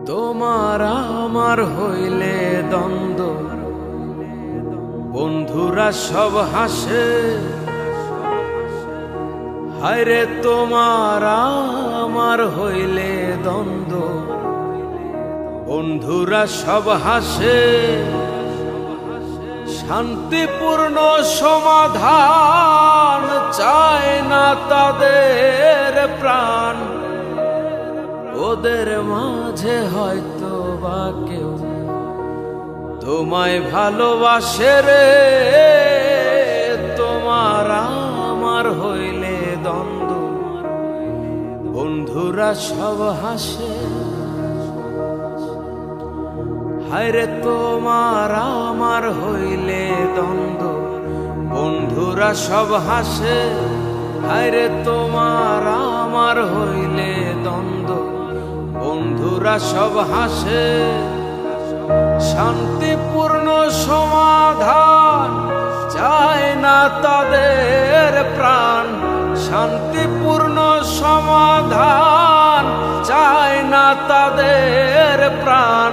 তোমার আমার হইলে দ্বন্দ্ব, বন্ধুরা সব হাসে। হায়রে তোমার আমার হইলে দ্বন্দ্ব, বন্ধুরা সব হাসে। শান্তিপূর্ণ সমাধান চায় না তাদের প্রাণ, ওদের মাঝে হয়তো বা কেউ তোমায় ভালোবাসে রে। তোমার আমার হইলে দ্বন্দ্ব, বন্ধুরা সব হাসে। হায়রে তোমার আমার হইলে দ্বন্দ্ব, বন্ধুরা সব হাসে। হায়রে তোমার আমার হইলে দ্বন্দ্ব, বন্ধুরা সব হাসে। শান্তিপূর্ণ সমাধান চায় না তাদের প্রাণ, শান্তিপূর্ণ সমাধান চায় না তাদের প্রাণ।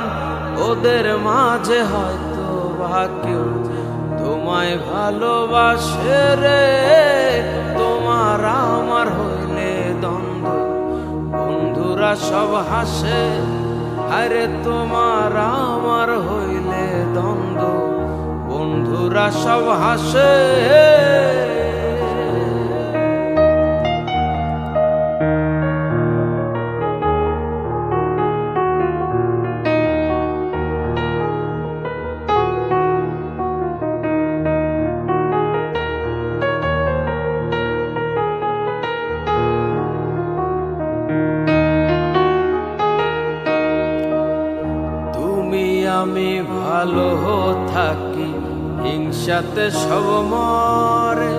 ওদের মাঝে হয়তো বা কেউ তোমায় ভালোবাসে রে। তোমার আমার হইলে দ্বন্দ্ব, বন্ধুরা সব হাসে। আরে তোমার আমার হইলে দ্বন্দ্ব, বন্ধুরা সব হাসে। আমি ভালো থাকি, হিংসাতে সব মরে।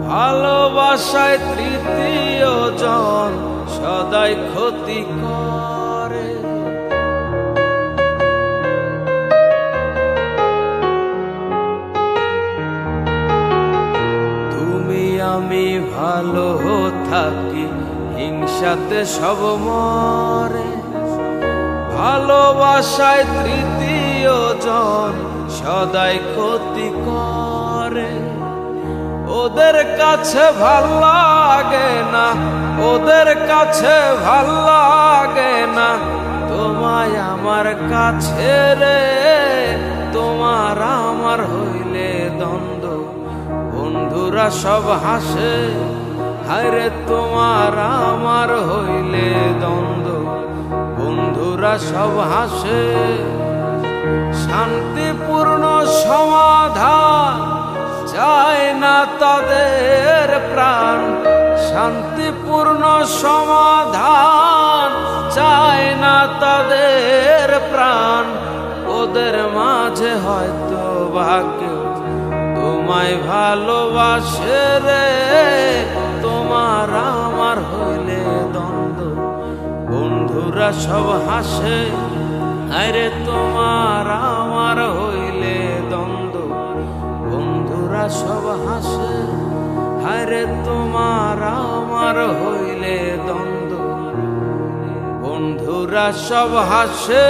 ভালোবাসায় তৃতীয় জন সদাই ক্ষতি করে। তুমি আমি ভালো থাকি, হিংসাতে সব মরে। ভালোবাসায় তৃতীয় জন সদাই ক্ষতি করে। ওদের কাছে ভাল লাগে না, ওদের কাছে ভাল লাগে না তোমায় আমার কাছে রে। তোমার আমার হইলে দ্বন্দ্ব, বন্ধুরা সব হাসে। হায়রে তোমার আমার হইলে দ্বন্দ্ব, বন্ধুরা সব হাসে। শান্তিপূর্ণ সমাধান চায় না তাদের প্রাণ, শান্তিপূর্ণ সমাধান চায় না তাদের প্রাণ। ওদের মাঝে হয়তো বা কেউ তোমায় ভালোবাসে রে। তোমার আমার হইলে দ্বন্দ্ব, বন্ধুরা সব হাসে। আরে তোমার আমার হইলে দ্বন্দ্ব, বন্ধুরা সব হাসে। আরে তোমার আমার হইলে দ্বন্দ্ব, বন্ধুরা সব হাসে।